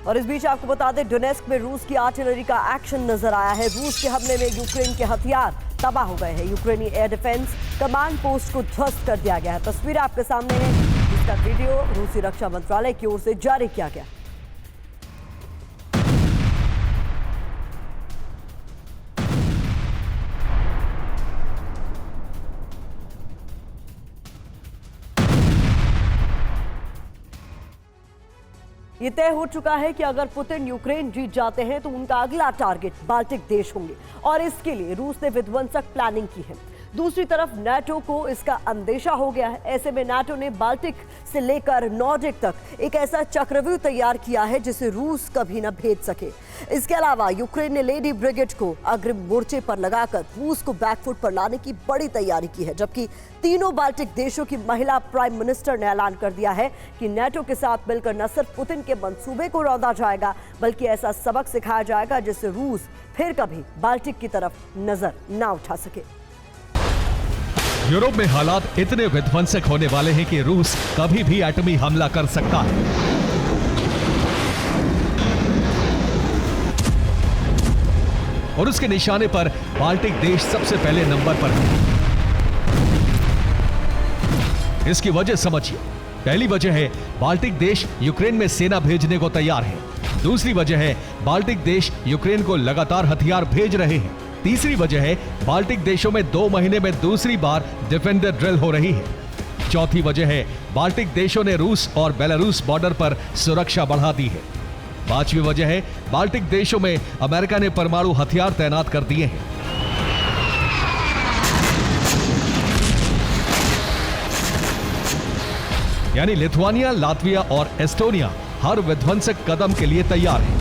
और इस बीच आपको बता दें, डोनेस्क में रूस की आर्टिलरी का एक्शन नजर आया है। रूस के हमले में यूक्रेन के हथियार तबाह हो गए हैं। यूक्रेनी एयर डिफेंस कमांड पोस्ट को ध्वस्त कर दिया गया है। तस्वीर आपके सामने है, इसका वीडियो रूसी रक्षा मंत्रालय की ओर से जारी किया गया। ये तय हो चुका है कि अगर पुतिन यूक्रेन जीत जाते हैं तो उनका अगला टारगेट बाल्टिक देश होंगे और इसके लिए रूस ने विध्वंसक प्लानिंग की है। दूसरी तरफ नाटो को इसका अंदेशा हो गया है। ऐसे में नाटो ने बाल्टिक से लेकर नॉर्डिक तक एक ऐसा चक्रव्यूह तैयार किया है जिसे रूस कभी न भेद सके। इसके अलावा यूक्रेन ने लेडी ब्रिगेड को अग्रिम मोर्चे पर लगाकर रूस को बैकफुट पर लाने की बड़ी तैयारी की है, जबकि तीनों बाल्टिक देशों की महिला प्राइम मिनिस्टर ने ऐलान कर दिया है कि नाटो के साथ मिलकर न सिर्फ पुतिन के मंसूबे को रौंदा जाएगा बल्कि ऐसा सबक सिखाया जाएगा जिससे रूस फिर कभी बाल्टिक की तरफ नजर ना उठा सके। यूरोप में हालात इतने विध्वंसक होने वाले हैं कि रूस कभी भी एटमी हमला कर सकता है। और उसके निशाने पर बाल्टिक देश सबसे पहले नंबर पर है। इसकी वजह समझिए। पहली वजह है बाल्टिक देश यूक्रेन में सेना भेजने को तैयार है। दूसरी वजह है बाल्टिक देश यूक्रेन को लगातार हथियार भेज रहे हैं। तीसरी वजह है बाल्टिक देशों में 2 महीने में दूसरी बार डिफेंडर ड्रिल हो रही है। चौथी वजह है बाल्टिक देशों ने रूस और बेलारूस बॉर्डर पर सुरक्षा बढ़ा दी है। पांचवी वजह है बाल्टिक देशों में अमेरिका ने परमाणु हथियार तैनात कर दिए हैं। यानी लिथुआनिया, लातविया और एस्टोनिया हर विध्वंसक कदम के लिए तैयार है।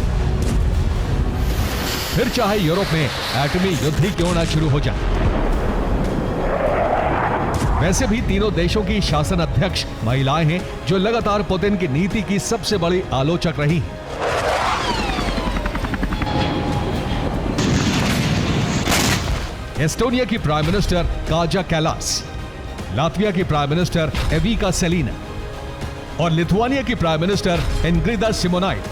फिर चाहे यूरोप में एटमी युद्ध ही क्यों ना शुरू हो जाए। वैसे भी तीनों देशों की शासन अध्यक्ष महिलाएं हैं जो लगातार पुतिन की नीति की सबसे बड़ी आलोचक रही हैं। एस्टोनिया की prime minister Kaja Kallas, Latvia की प्राइम मिनिस्टर एविका सेलिना और लिथुआनिया की प्राइम मिनिस्टर इंग्रिदा सिमोनाइट।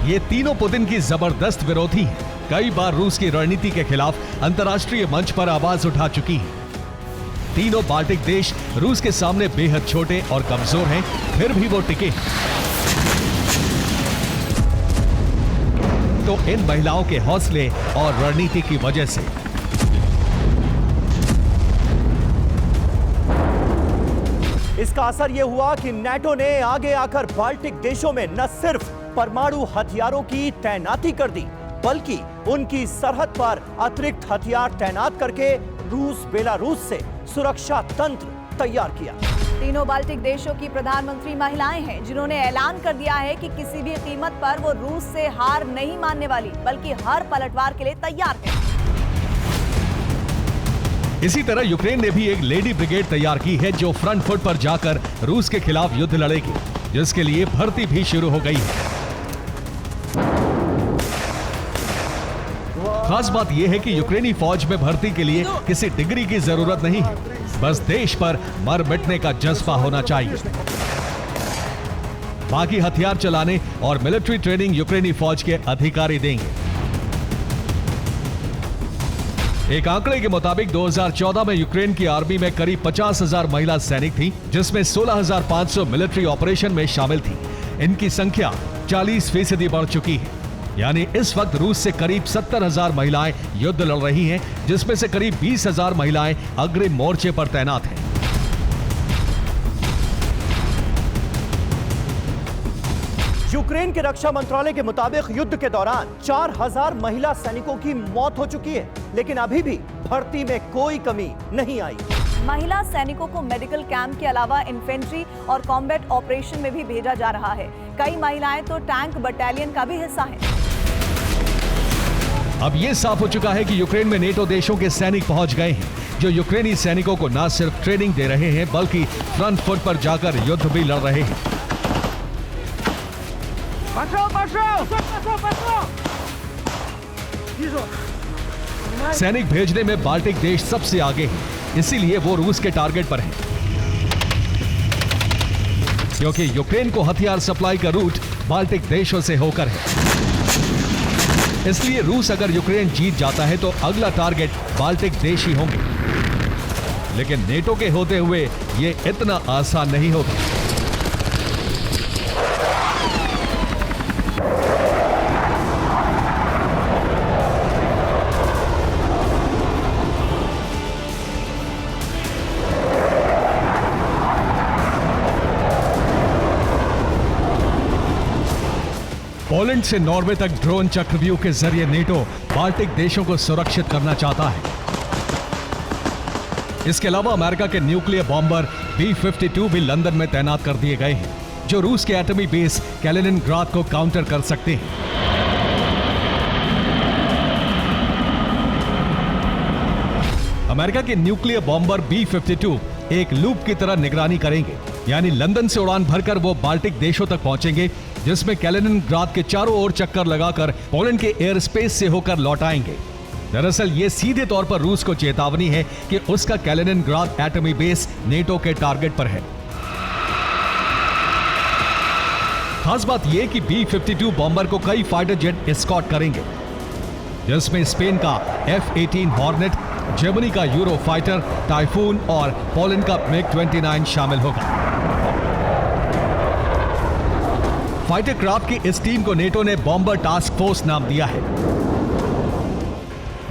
ये तीनों पुतिन की जबरदस्त विरोधी हैं। कई बार रूस की रणनीति के खिलाफ अंतर्राष्ट्रीय मंच पर आवाज उठा चुकी हैं। तीनों बाल्टिक देश रूस के सामने बेहद छोटे और कमजोर हैं, फिर भी वो टिके हैं। तो इन महिलाओं के हौसले और रणनीति की वजह से इसका असर यह हुआ कि नाटो ने आगे आकर बाल्टिक देशों में न सिर्फ परमाणु हथियारों की तैनाती कर दी बल्कि उनकी सरहद पर अतिरिक्त हथियार तैनात करके रूस बेलारूस से सुरक्षा तंत्र तैयार किया। तीनों बाल्टिक देशों की प्रधानमंत्री महिलाएं हैं जिन्होंने ऐलान कर दिया है कि किसी भी कीमत पर वो रूस से हार नहीं मानने वाली बल्कि हर पलटवार के लिए तैयार है। इसी तरह यूक्रेन ने भी एक लेडी ब्रिगेड तैयार की है जो फ्रंट फुट पर जाकर रूस के खिलाफ युद्ध लड़ेगी, जिसके लिए भर्ती भी शुरू हो गई है। खास बात यह है कि यूक्रेनी फौज में भर्ती के लिए किसी डिग्री की जरूरत नहीं है, बस देश पर मर मिटने का जज्बा होना चाहिए। बाकी हथियार चलाने और मिलिट्री ट्रेनिंग यूक्रेनी फौज के अधिकारी देंगे। एक आंकड़े के मुताबिक 2014 में यूक्रेन की आर्मी में करीब 50,000 महिला सैनिक थी, जिसमें 16,500 मिलिट्री ऑपरेशन में शामिल थी। इनकी संख्या 40% बढ़ चुकी है। यानी इस वक्त रूस से करीब 70,000 महिलाएं युद्ध लड़ रही हैं, जिसमें से करीब 20,000 महिलाएं अग्रिम मोर्चे पर तैनात हैं। यूक्रेन के रक्षा मंत्रालय के मुताबिक युद्ध के दौरान 4,000 महिला सैनिकों की मौत हो चुकी है, लेकिन अभी भी भर्ती में कोई कमी नहीं आई। महिला सैनिकों को मेडिकल कैंप के अलावा इन्फेंट्री और कॉम्बैट ऑपरेशन में भी भेजा जा रहा है। कई महिलाएं तो टैंक बटालियन का भी हिस्सा हैं। अब यह साफ हो चुका है कि यूक्रेन में नेटो देशों के सैनिक पहुंच गए हैं, जो यूक्रेनी सैनिकों को न सिर्फ ट्रेनिंग दे रहे हैं बल्कि फ्रंट फुट पर जाकर युद्ध भी लड़ रहे हैं। सैनिक भेजने में बाल्टिक देश सबसे आगे हैं, इसीलिए वो रूस के टारगेट पर हैं। क्योंकि यूक्रेन को हथियार सप्लाई का रूट बाल्टिक देशों से होकर है। इसलिए रूस अगर यूक्रेन जीत जाता है तो अगला टारगेट बाल्टिक देश ही होंगे। लेकिन नेटो के होते हुए ये इतना आसान नहीं होगा। पोलैंड से नॉर्वे तक ड्रोन चक्रव्यूह के जरिए नेटो बाल्टिक देशों को सुरक्षित करना चाहता है। इसके अलावा अमेरिका के न्यूक्लियर बॉम्बर B-52 भी लंदन में तैनात कर दिए गए हैं, जो रूस के एटमी बेस कैलिनिनग्राड को काउंटर कर सकते हैं। अमेरिका के न्यूक्लियर बॉम्बर B-52 एक लूप की तरह निगरानी करेंगे, यानी लंदन से उड़ान भरकर वो बाल्टिक देशों तक पहुंचेंगे, जिसमें कैलिनिनग्राड के चारों ओर चक्कर लगाकर पोलैंड के एयर स्पेस से होकर लौट आएंगे। दरअसल ये सीधे तौर पर रूस को चेतावनी है कि उसका कैलिनिनग्राड एटमी बेस नेटो के टारगेट पर है। खास बात यह कि B-52 बॉम्बर को कई फाइटर जेट एस्कॉर्ट करेंगे, जिसमें स्पेन का F-18 हॉर्नेट, जर्मनी का यूरो फाइटर टाइफून और पोलैंड का MiG-29 शामिल होगा। फाइटर क्राफ्ट की इस टीम को नेटो ने बॉम्बर टास्क फोर्स नाम दिया है।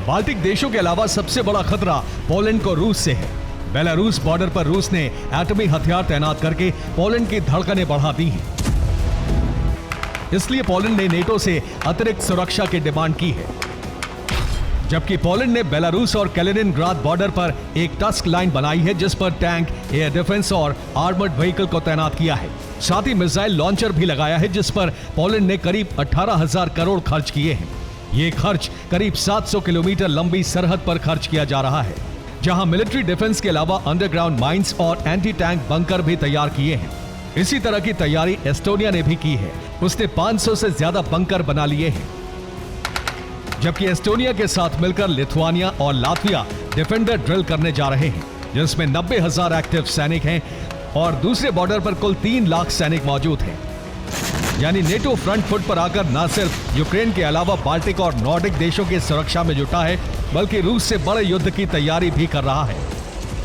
बाल्टिक देशों के अलावा सबसे बड़ा खतरा पोलैंड को रूस से है। बेलारूस बॉर्डर पर रूस ने एटमी हथियार तैनात करके पोलैंड की धड़कनें बढ़ा दी हैं। इसलिए पोलैंड ने नेटो से अतिरिक्त सुरक्षा की डिमांड की है, जबकि पोलैंड ने बेलारूस और कैलिनिनग्राड बॉर्डर पर एक टस्क लाइन बनाई है, जिस पर टैंक, एयर डिफेंस और आर्मर्ड व्हीकल को तैनात किया है। साथ ही मिसाइल लॉन्चर भी लगाया है, जिस पर पोलैंड ने करीब 18,000 करोड़ खर्च किए हैं। ये खर्च करीब 700 किलोमीटर लंबी सरहद पर खर्च किया जा रहा है, जहां मिलिट्री डिफेंस के अलावा अंडरग्राउंड माइंस और एंटी टैंक बंकर भी तैयार किए हैं। इसी तरह की तैयारी एस्टोनिया ने भी की है। उसने 500 से ज्यादा बंकर बना लिए हैं, जबकि एस्टोनिया के साथ मिलकर लिथुआनिया और लातविया डिफेंडर ड्रिल करने जा रहे हैं, जिसमें 90,000 एक्टिव सैनिक हैं और दूसरे बॉर्डर पर कुल 3 लाख सैनिक मौजूद हैं। यानी नेटो फ्रंट फुट पर आकर न सिर्फ यूक्रेन के अलावा बाल्टिक और नॉर्डिक देशों की सुरक्षा में जुटा है, बल्कि रूस से बड़े युद्ध की तैयारी भी कर रहा है।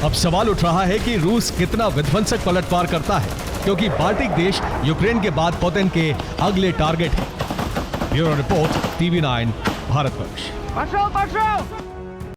अब सवाल उठ रहा है कि रूस कितना विध्वंसक पलटवार करता है, क्योंकि बाल्टिक देश यूक्रेन के बाद पुतिन के अगले टारगेट हैं। Bureau report, TV9 Bharatvarsh.